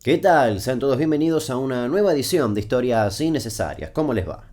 ¿Qué tal? Sean todos bienvenidos a una nueva edición de Historias Innecesarias. ¿Cómo les va?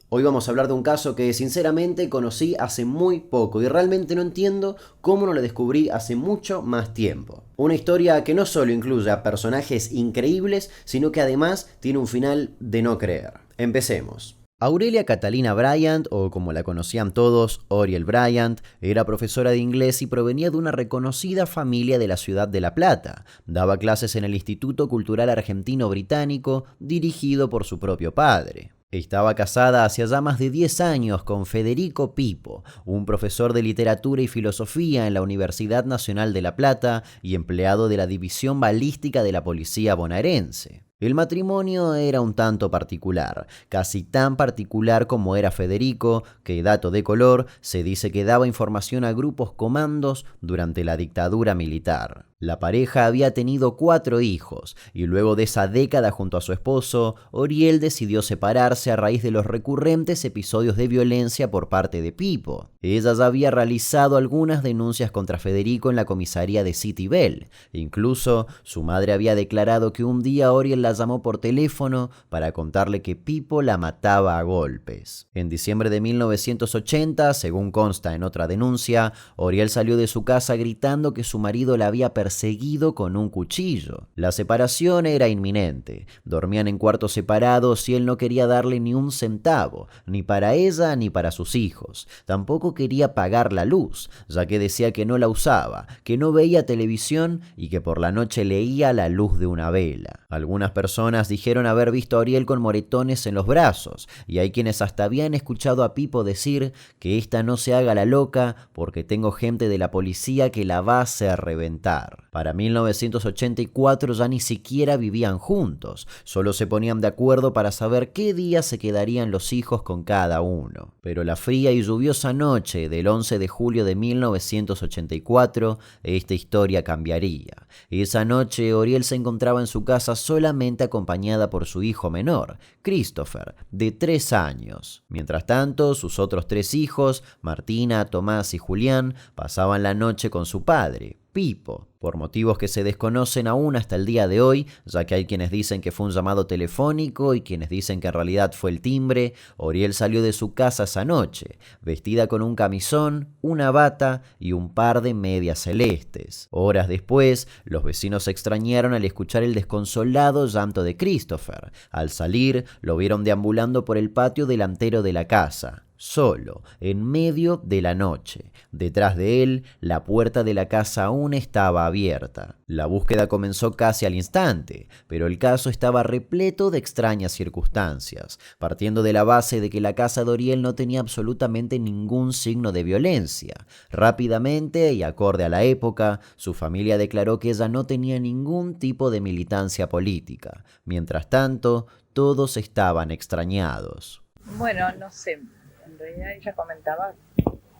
Hoy vamos a hablar de un caso que sinceramente conocí hace muy poco y realmente no entiendo cómo no lo descubrí hace mucho más tiempo. Una historia que no solo incluye a personajes increíbles, sino que además tiene un final de no creer. Empecemos. Aurelia Catalina Bryant, o como la conocían todos, Oriel Bryant, era profesora de inglés y provenía de una reconocida familia de la ciudad de La Plata. Daba clases en el Instituto Cultural Argentino Británico, dirigido por su propio padre. Estaba casada hacía ya más de 10 años con Federico Pipo, un profesor de literatura y filosofía en la Universidad Nacional de La Plata y empleado de la División Balística de la Policía Bonaerense. El matrimonio era un tanto particular, casi tan particular como era Federico, que, dato de color, se dice que daba información a grupos comandos durante la dictadura militar. La pareja había tenido 4 hijos, y luego de esa década junto a su esposo, Oriel decidió separarse a raíz de los recurrentes episodios de violencia por parte de Pipo. Ella ya había realizado algunas denuncias contra Federico en la comisaría de City Bell. Incluso, su madre había declarado que un día Oriel la llamó por teléfono para contarle que Pipo la mataba a golpes. En diciembre de 1980, según consta en otra denuncia, Oriel salió de su casa gritando que su marido la había perseguido con un cuchillo. La separación era inminente. Dormían en cuartos separados y él no quería darle ni un centavo, ni para ella ni para sus hijos. Tampoco quería pagar la luz, ya que decía que no la usaba, que no veía televisión y que por la noche leía a la luz de una vela. Algunas personas dijeron haber visto a Oriel con moretones en los brazos, y hay quienes hasta habían escuchado a Pipo decir que esta no se haga la loca porque tengo gente de la policía que la va a hacer reventar. Para 1984 ya ni siquiera vivían juntos, solo se ponían de acuerdo para saber qué día se quedarían los hijos con cada uno. Pero la fría y lluviosa noche del 11 de julio de 1984, esta historia cambiaría. Esa noche Oriel se encontraba en su casa solamente acompañada por su hijo menor, Christopher, de 3 años. Mientras tanto, sus otros 3 hijos, Martina, Tomás y Julián, pasaban la noche con su padre, Pipo, por motivos que se desconocen aún hasta el día de hoy, ya que hay quienes dicen que fue un llamado telefónico y quienes dicen que en realidad fue el timbre. Oriel salió de su casa esa noche, vestida con un camisón, una bata y un par de medias celestes. Horas después, los vecinos se extrañaron al escuchar el desconsolado llanto de Christopher. Al salir, lo vieron deambulando por el patio delantero de la casa. Solo, en medio de la noche. Detrás de él, la puerta de la casa aún estaba abierta. La búsqueda comenzó casi al instante, pero el caso estaba repleto de extrañas circunstancias, partiendo de la base de que la casa de Oriel no tenía absolutamente ningún signo de violencia. Rápidamente, y acorde a la época, su familia declaró que ella no tenía ningún tipo de militancia política. Mientras tanto, todos estaban extrañados. Bueno, no sé, en realidad ella comentaba,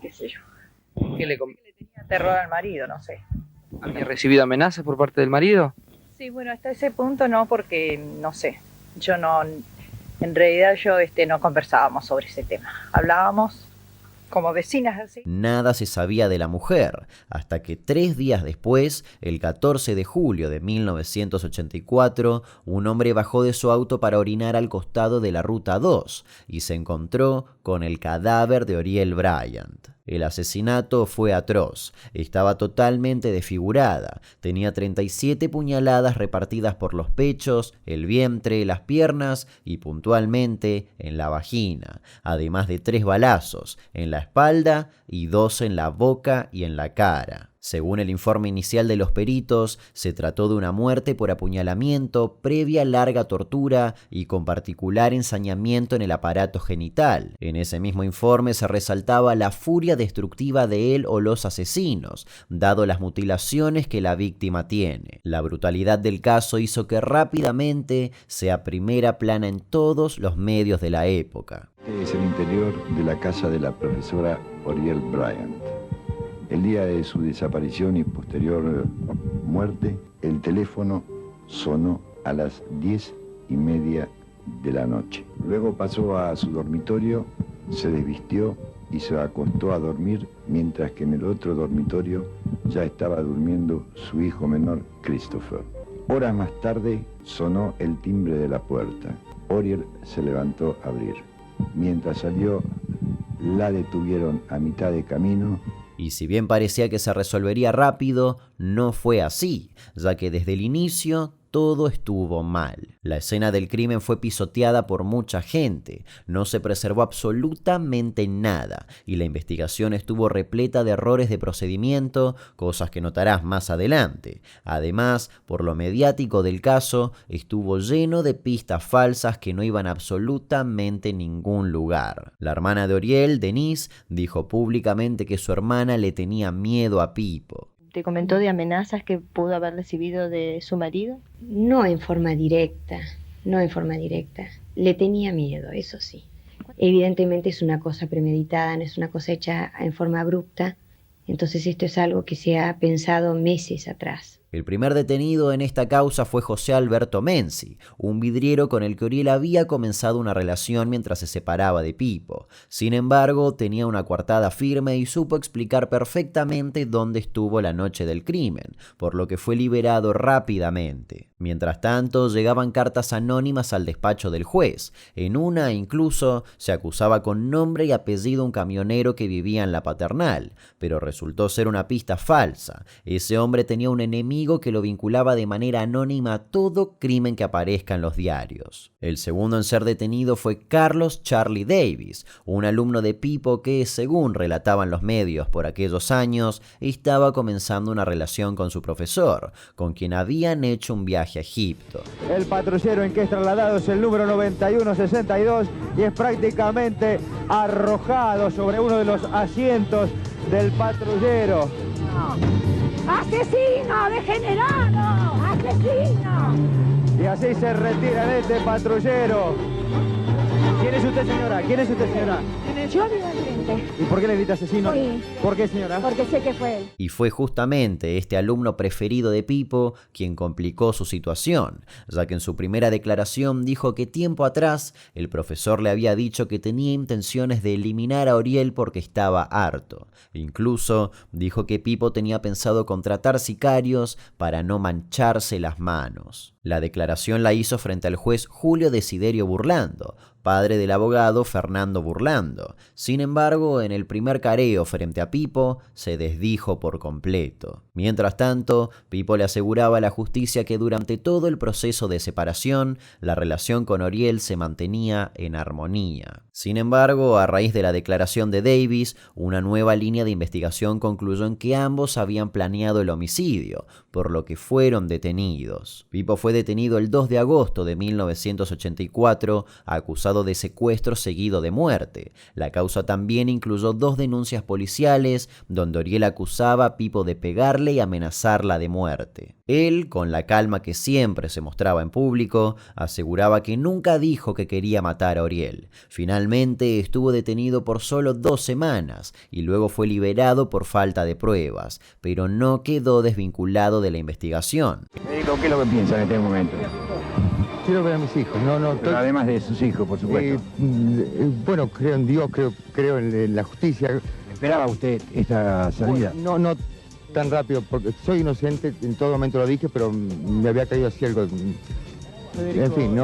qué sé yo, ¿Qué le que le tenía terror al marido, no sé. había recibido amenazas por parte del marido? Sí, bueno, hasta ese punto no, porque no sé, yo no, en realidad yo no conversábamos sobre ese tema, hablábamos como vecinas así. Nada se sabía de la mujer, hasta que 3 días después, el 14 de julio de 1984, un hombre bajó de su auto para orinar al costado de la Ruta 2 y se encontró con el cadáver de Oriel Bryant. El asesinato fue atroz, estaba totalmente desfigurada, tenía 37 puñaladas repartidas por los pechos, el vientre, las piernas y puntualmente en la vagina, además de 3 balazos en la espalda y 2 en la boca y en la cara. Según el informe inicial de los peritos, se trató de una muerte por apuñalamiento previa larga tortura y con particular ensañamiento en el aparato genital. En ese mismo informe se resaltaba la furia destructiva de él o los asesinos, dado las mutilaciones que la víctima tiene. La brutalidad del caso hizo que rápidamente sea primera plana en todos los medios de la época. Este es el interior de la casa de la profesora Oriel Bryant. El día de su desaparición y posterior muerte, el teléfono sonó a las 10:30 de la noche. Luego pasó a su dormitorio, se desvistió y se acostó a dormir, mientras que en el otro dormitorio ya estaba durmiendo su hijo menor, Christopher. Horas más tarde sonó el timbre de la puerta. Oriel se levantó a abrir. Mientras salió, la detuvieron a mitad de camino. Y si bien parecía que se resolvería rápido, no fue así, ya que desde el inicio todo estuvo mal. La escena del crimen fue pisoteada por mucha gente, no se preservó absolutamente nada y la investigación estuvo repleta de errores de procedimiento, cosas que notarás más adelante. Además, por lo mediático del caso, estuvo lleno de pistas falsas que no iban a absolutamente ningún lugar. La hermana de Oriel, Denise, dijo públicamente que su hermana le tenía miedo a Pipo. ¿Te comentó de amenazas que pudo haber recibido de su marido? No en forma directa, no en forma directa. Le tenía miedo, eso sí. Evidentemente es una cosa premeditada, no es una cosa hecha en forma abrupta. Entonces esto es algo que se ha pensado meses atrás. El primer detenido en esta causa fue José Alberto Menzi, un vidriero con el que Oriel había comenzado una relación mientras se separaba de Pipo. Sin embargo, tenía una coartada firme y supo explicar perfectamente dónde estuvo la noche del crimen, por lo que fue liberado rápidamente. Mientras tanto, llegaban cartas anónimas al despacho del juez. En una, incluso, se acusaba con nombre y apellido a un camionero que vivía en La Paternal, pero resultó ser una pista falsa. Ese hombre tenía un enemigo que lo vinculaba de manera anónima a todo crimen que aparezca en los diarios. El segundo en ser detenido fue Carlos Charlie Davis, un alumno de Pipo que, según relataban los medios por aquellos años, estaba comenzando una relación con su profesor, con quien habían hecho un viaje a Egipto. El patrullero en que es trasladado es el número 9162 y es prácticamente arrojado sobre uno de los asientos del patrullero. ¡Asesino! ¡Degenerado! ¡Asesino! Y así se retira este patrullero. ¿Quién es usted, señora? ¿Quién es usted, señora? Yo vivo al frente. ¿Y por qué le grita asesino? Sí. ¿Por qué, señora? Porque sé que fue él. Y fue justamente este alumno preferido de Pipo quien complicó su situación, ya que en su primera declaración dijo que tiempo atrás el profesor le había dicho que tenía intenciones de eliminar a Oriel porque estaba harto. Incluso dijo que Pipo tenía pensado contratar sicarios para no mancharse las manos. La declaración la hizo frente al juez Julio Desiderio Burlando, padre del abogado Fernando Burlando. Sin embargo, en el primer careo frente a Pipo, se desdijo por completo. Mientras tanto, Pipo le aseguraba a la justicia que durante todo el proceso de separación, la relación con Oriel se mantenía en armonía. Sin embargo, a raíz de la declaración de Davis, una nueva línea de investigación concluyó en que ambos habían planeado el homicidio, por lo que fueron detenidos. Pipo fue detenido el 2 de agosto de 1984, acusado de secuestro seguido de muerte. La causa también incluyó 2 denuncias policiales, donde Oriel acusaba a Pipo de pegarle y amenazarla de muerte. Él, con la calma que siempre se mostraba en público, aseguraba que nunca dijo que quería matar a Oriel. Finalmente estuvo detenido por solo 2 semanas y luego fue liberado por falta de pruebas, pero no quedó desvinculado de la investigación. Médico, ¿qué es lo que piensa en este momento? Quiero ver a mis hijos, Pero además de sus hijos, por supuesto. Bueno, creo en Dios, creo en la justicia. ¿Esperaba usted esta salida? Bueno, no tan rápido, porque soy inocente, en todo momento lo dije, pero me había caído así algo. En fin,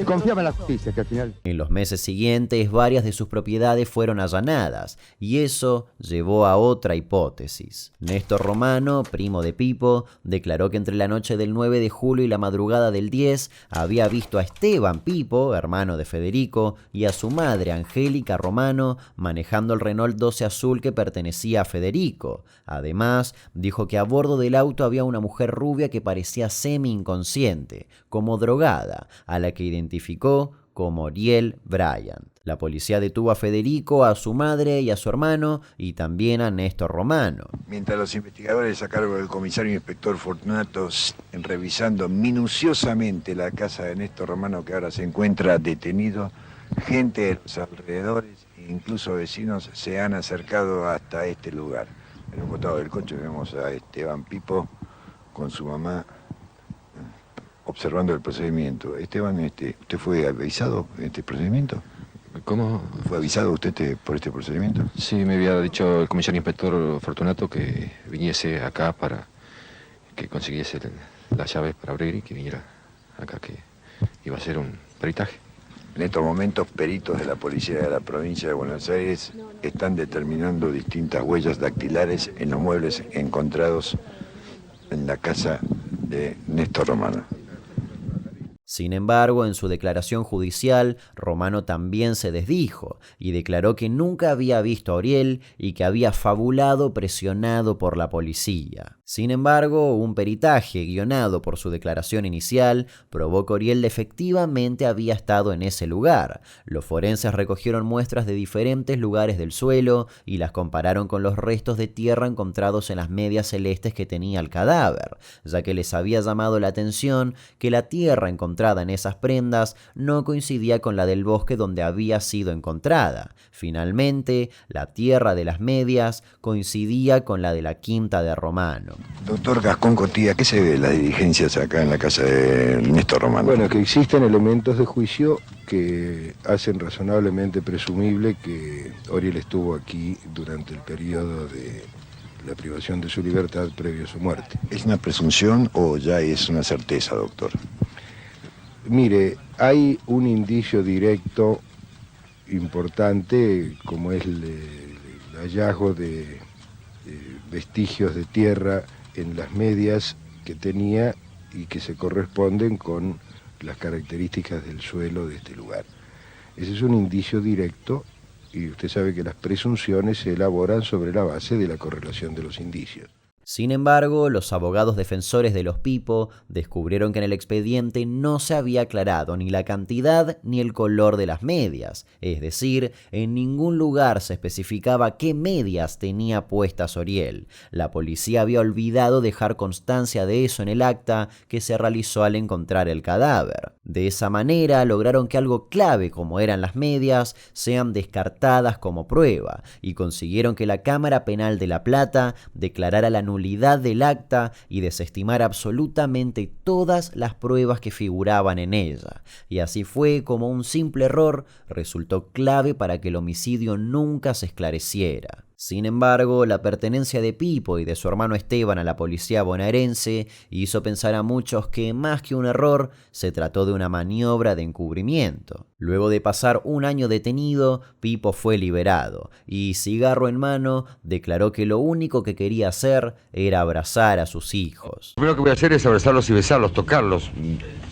confiaba en la justicia, que al final... En los meses siguientes, varias de sus propiedades fueron allanadas, y eso llevó a otra hipótesis. Néstor Romano, primo de Pipo, declaró que entre la noche del 9 de julio y la madrugada del 10, había visto a Esteban Pipo, hermano de Federico, y a su madre, Angélica Romano, manejando el Renault 12 azul que pertenecía a Federico. Además, dijo que a bordo del auto había una mujer rubia que parecía semi-inconsciente, como drogada, a la que identificó como Oriel Bryant. La policía detuvo a Federico, a su madre y a su hermano, y también a Néstor Romano. Mientras los investigadores a cargo del comisario inspector Fortunato, revisando minuciosamente la casa de Néstor Romano, que ahora se encuentra detenido, gente de los alrededores e incluso vecinos se han acercado hasta este lugar. En un costado del coche vemos a Esteban Pipo con su mamá observando el procedimiento. Esteban, ¿usted fue avisado de este procedimiento? ¿Cómo? ¿Fue avisado usted por este procedimiento? Sí, me había dicho el comisario inspector Fortunato que viniese acá para que consiguiese las llaves para abrir y que viniera acá, que iba a hacer un peritaje. En estos momentos, peritos de la policía de la provincia de Buenos Aires están determinando distintas huellas dactilares en los muebles encontrados en la casa de Néstor Romano. Sin embargo, en su declaración judicial, Romano también se desdijo y declaró que nunca había visto a Oriel y que había fabulado presionado por la policía. Sin embargo, un peritaje guionado por su declaración inicial probó que Oriel efectivamente había estado en ese lugar. Los forenses recogieron muestras de diferentes lugares del suelo y las compararon con los restos de tierra encontrados en las medias celestes que tenía el cadáver, ya que les había llamado la atención que la tierra encontrada en esas prendas no coincidía con la del bosque donde había sido encontrada. Finalmente, la tierra de las medias coincidía con la de la quinta de Romano. Doctor Gascón Cotía, ¿qué se ve de las diligencias acá en la casa de Néstor Romano? Bueno, que existen elementos de juicio que hacen razonablemente presumible que Oriel estuvo aquí durante el periodo de la privación de su libertad previo a su muerte. ¿Es una presunción o ya es una certeza, doctor? Mire, hay un indicio directo importante como es el hallazgo de vestigios de tierra en las medias que tenía y que se corresponden con las características del suelo de este lugar. Ese es un indicio directo y usted sabe que las presunciones se elaboran sobre la base de la correlación de los indicios. Sin embargo, los abogados defensores de los Pipo descubrieron que en el expediente no se había aclarado ni la cantidad ni el color de las medias, es decir, en ningún lugar se especificaba qué medias tenía puestas Oriel. La policía había olvidado dejar constancia de eso en el acta que se realizó al encontrar el cadáver. De esa manera lograron que algo clave como eran las medias sean descartadas como prueba y consiguieron que la Cámara Penal de La Plata declarara la nulidad del acta y desestimar absolutamente todas las pruebas que figuraban en ella. Y así fue como un simple error resultó clave para que el homicidio nunca se esclareciera. Sin embargo, la pertenencia de Pipo y de su hermano Esteban a la policía bonaerense hizo pensar a muchos que, más que un error, se trató de una maniobra de encubrimiento. Luego de pasar un año detenido, Pipo fue liberado y, cigarro en mano, declaró que lo único que quería hacer era abrazar a sus hijos. Lo primero que voy a hacer es abrazarlos y besarlos, tocarlos.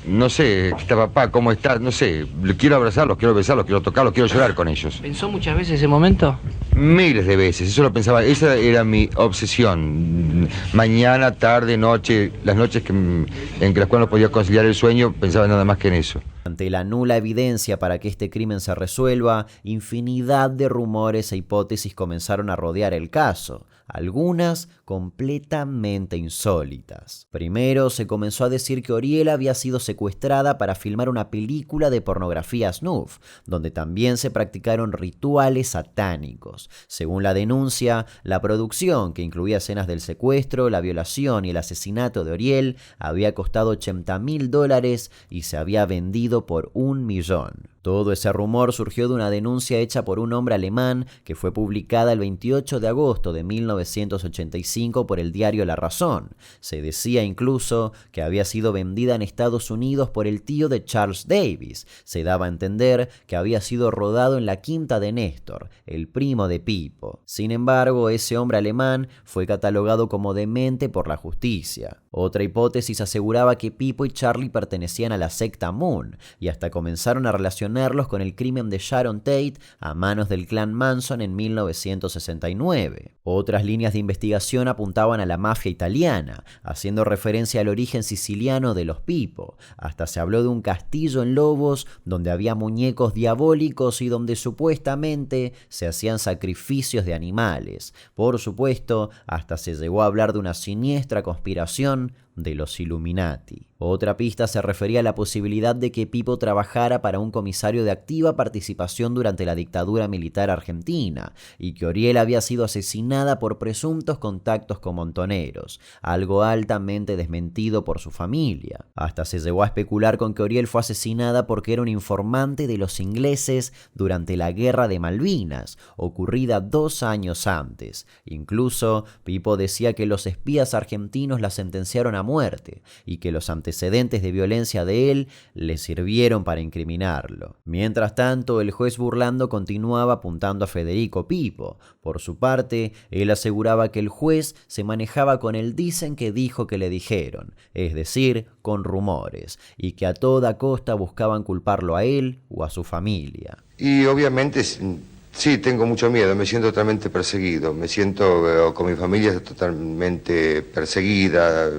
No sé, está papá, ¿cómo está? No sé, quiero abrazarlos, quiero besarlos, quiero tocarlos, quiero llorar con ellos. ¿Pensó muchas veces ese momento? Miles de veces, eso lo pensaba, esa era mi obsesión. Mañana, tarde, noche, las noches en las cuales no podía conciliar el sueño, pensaba nada más que en eso. Ante la nula evidencia para que este crimen se resuelva, infinidad de rumores e hipótesis comenzaron a rodear el caso, algunas completamente insólitas. Primero se comenzó a decir que Oriel había sido secuestrada para filmar una película de pornografía snuff, donde también se practicaron rituales satánicos. Según la denuncia, la producción, que incluía escenas del secuestro, la violación y el asesinato de Oriel, había costado $80.000 y se había vendido por $1 millón. Todo ese rumor surgió de una denuncia hecha por un hombre alemán que fue publicada el 28 de agosto de 1985 por el diario La Razón. Se decía incluso que había sido vendida en Estados Unidos por el tío de Charles Davis. Se daba a entender que había sido rodado en la quinta de Néstor, el primo de Pipo. Sin embargo, ese hombre alemán fue catalogado como demente por la justicia. Otra hipótesis aseguraba que Pipo y Charlie pertenecían a la secta Moon y hasta comenzaron a relacionarlos con el crimen de Sharon Tate a manos del clan Manson en 1969. Otras líneas de investigación apuntaban a la mafia italiana, haciendo referencia al origen siciliano de los Pipo. Hasta se habló de un castillo en Lobos donde había muñecos diabólicos y donde supuestamente se hacían sacrificios de animales. Por supuesto, hasta se llegó a hablar de una siniestra conspiración de los Illuminati. Otra pista se refería a la posibilidad de que Pipo trabajara para un comisario de activa participación durante la dictadura militar argentina y que Oriel había sido asesinada por presuntos contactos con montoneros, algo altamente desmentido por su familia. Hasta se llegó a especular con que Oriel fue asesinada porque era un informante de los ingleses durante la Guerra de Malvinas, ocurrida 2 años antes. Incluso, Pipo decía que los espías argentinos la sentenciaron a muerte y que los antecedentes de violencia de él le sirvieron para incriminarlo. Mientras tanto, el juez Burlando continuaba apuntando a Federico Pipo. Por su parte, él aseguraba que el juez se manejaba con el dicen que dijo que le dijeron, es decir, con rumores, y que a toda costa buscaban culparlo a él o a su familia. Y obviamente sí, tengo mucho miedo, me siento totalmente perseguido, me siento con mi familia totalmente perseguida,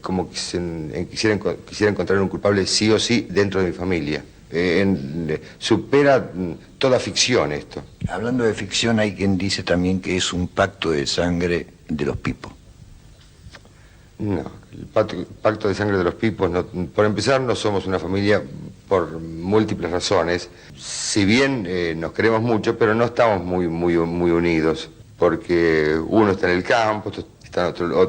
como quisiera encontrar un culpable sí o sí dentro de mi familia. Supera toda ficción esto. Hablando de ficción, hay quien dice también que es un pacto de sangre de los Pipos. No, el pacto de sangre de los Pipos, no, por empezar, no somos una familia por múltiples razones. Si bien nos queremos mucho, pero no estamos muy unidos, porque uno está en el campo, otro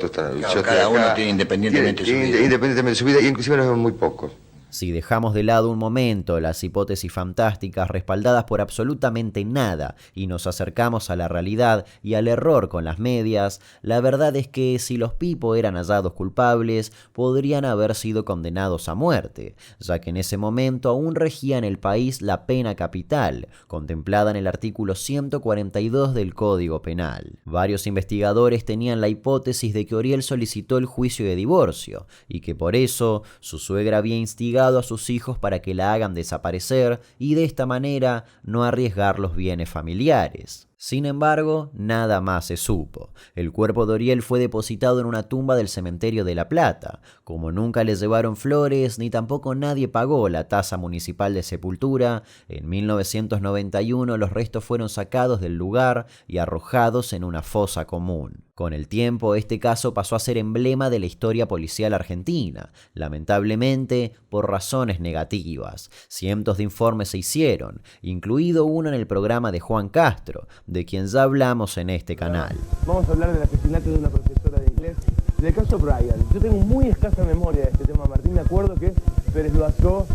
está en el... Claro, cada uno tiene independientemente su vida. Independientemente de su vida, y inclusive nos vemos muy pocos. Si dejamos de lado un momento las hipótesis fantásticas respaldadas por absolutamente nada y nos acercamos a la realidad y al error con las medias, la verdad es que si los Pipo eran hallados culpables, podrían haber sido condenados a muerte, ya que en ese momento aún regía en el país la pena capital, contemplada en el artículo 142 del Código Penal. Varios investigadores tenían la hipótesis de que Oriel solicitó el juicio de divorcio y que por eso su suegra había instigado a sus hijos para que la hagan desaparecer y de esta manera no arriesgar los bienes familiares. Sin embargo, nada más se supo. El cuerpo de Oriel fue depositado en una tumba del cementerio de La Plata. Como nunca le llevaron flores, ni tampoco nadie pagó la tasa municipal de sepultura, en 1991 los restos fueron sacados del lugar y arrojados en una fosa común. Con el tiempo, este caso pasó a ser emblema de la historia policial argentina, lamentablemente por razones negativas. Cientos de informes se hicieron, incluido uno en el programa de Juan Castro, de quien ya hablamos en este canal. Vamos a hablar del asesinato de una profesora de inglés, del caso Bryant. Yo tengo muy escasa memoria de este tema, Martín. Me acuerdo que Pérez Loazó,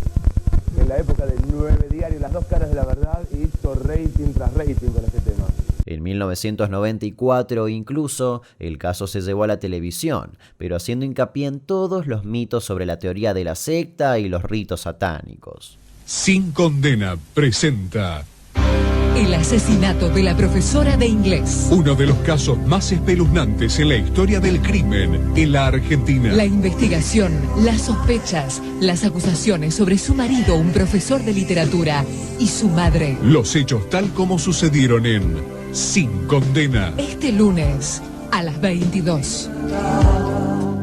en la época del 9 diario, Las Dos Caras de la Verdad, hizo rating tras rating con este tema. En 1994 incluso el caso se llevó a la televisión, pero haciendo hincapié en todos los mitos sobre la teoría de la secta y los ritos satánicos. Sin Condena presenta el asesinato de la profesora de inglés. Uno de los casos más espeluznantes en la historia del crimen en la Argentina. La investigación, las sospechas, las acusaciones sobre su marido, un profesor de literatura, y su madre. Los hechos tal como sucedieron en Sin Condena. Este lunes a las 22.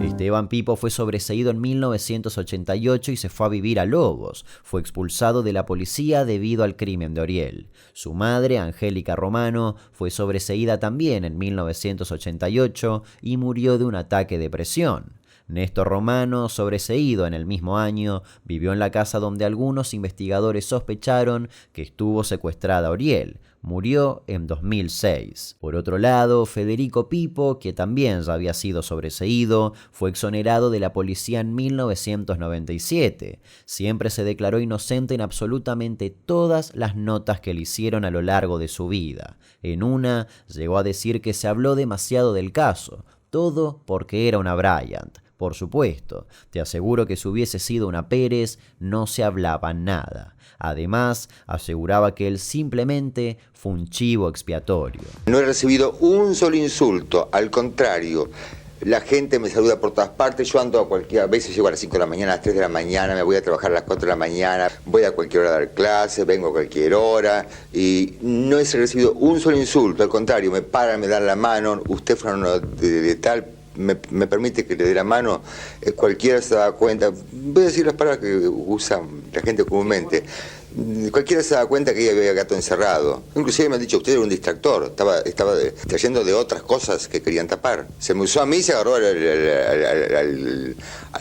Esteban Pipo fue sobreseído en 1988 y se fue a vivir a Lobos. Fue expulsado de la policía debido al crimen de Oriel. Su madre, Angélica Romano, fue sobreseída también en 1988 y murió de un ataque de presión. Néstor Romano, sobreseído en el mismo año, vivió en la casa donde algunos investigadores sospecharon que estuvo secuestrada Oriel. Murió en 2006. Por otro lado, Federico Pipo, que también ya había sido sobreseído, fue exonerado de la policía en 1997. Siempre se declaró inocente en absolutamente todas las notas que le hicieron a lo largo de su vida. En una, llegó a decir que se habló demasiado del caso, todo porque era una Bryant. Por supuesto, te aseguro que si hubiese sido una Pérez, no se hablaba nada. Además, aseguraba que él simplemente fue un chivo expiatorio. No he recibido un solo insulto, al contrario. La gente me saluda por todas partes, yo ando a veces llego a las 5 de la mañana, a las 3 de la mañana, me voy a trabajar a las 4 de la mañana, voy a cualquier hora a dar clase, vengo a cualquier hora y no he recibido un solo insulto, al contrario, me paran, me dan la mano, usted fue uno de tal... Me permite que le dé la mano, cualquiera se da cuenta, voy a decir las palabras que usa la gente comúnmente, Cualquiera se da cuenta que ahí había gato encerrado. Inclusive me han dicho, usted era un distractor, estaba trayendo de otras cosas que querían tapar. Se me usó a mí y se agarró al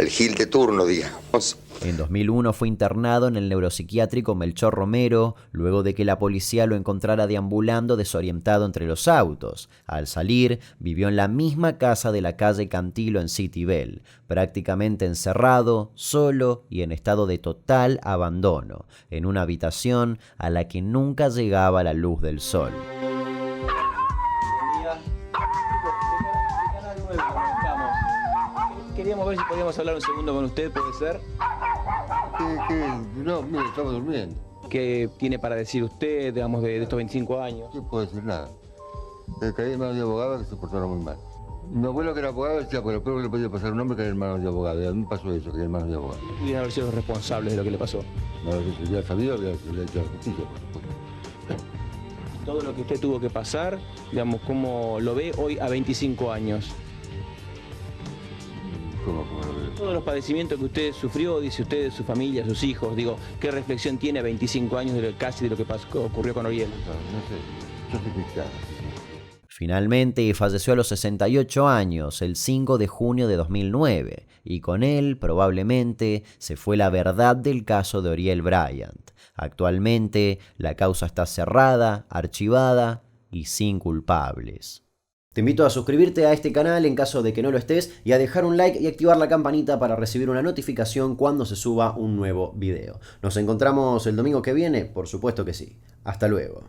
Gil de turno, digamos. En 2001 fue internado en el neuropsiquiátrico Melchor Romero, luego de que la policía lo encontrara deambulando desorientado entre los autos. Al salir, vivió en la misma casa de la calle Cantilo en City Bell, prácticamente encerrado, solo y en estado de total abandono, en una habitación a la que nunca llegaba la luz del sol. Queríamos ver si podíamos hablar un segundo con usted, ¿puede ser? No, mire, estamos durmiendo. ¿Qué tiene para decir usted, digamos, de estos 25 años? No puedo decir nada. Caí en manos de abogado que se portaron muy mal. Mi abuelo, que era abogado, decía, pero lo peor que le podía pasar a un hombre que era en manos de abogado. Y a mí me pasó eso, que era en manos de abogado. ¿Pudieron haber sido los responsables de lo que le pasó? No, si hubiera sabido, hubiera hecho la justicia, por supuesto. Todo lo que usted tuvo que pasar, digamos, ¿cómo lo ve hoy a 25 años? ¿Cómo lo veo? Todos los padecimientos que usted sufrió, dice usted, su familia, sus hijos, digo, ¿qué reflexión tiene a 25 años de casi de lo que ocurrió con Oriel? No sé, yo soy cristiano. Finalmente falleció a los 68 años, el 5 de junio de 2009, y con él, probablemente, se fue la verdad del caso de Oriel Bryant. Actualmente, la causa está cerrada, archivada y sin culpables. Te invito a suscribirte a este canal en caso de que no lo estés y a dejar un like y activar la campanita para recibir una notificación cuando se suba un nuevo video. ¿Nos encontramos el domingo que viene? Por supuesto que sí. Hasta luego.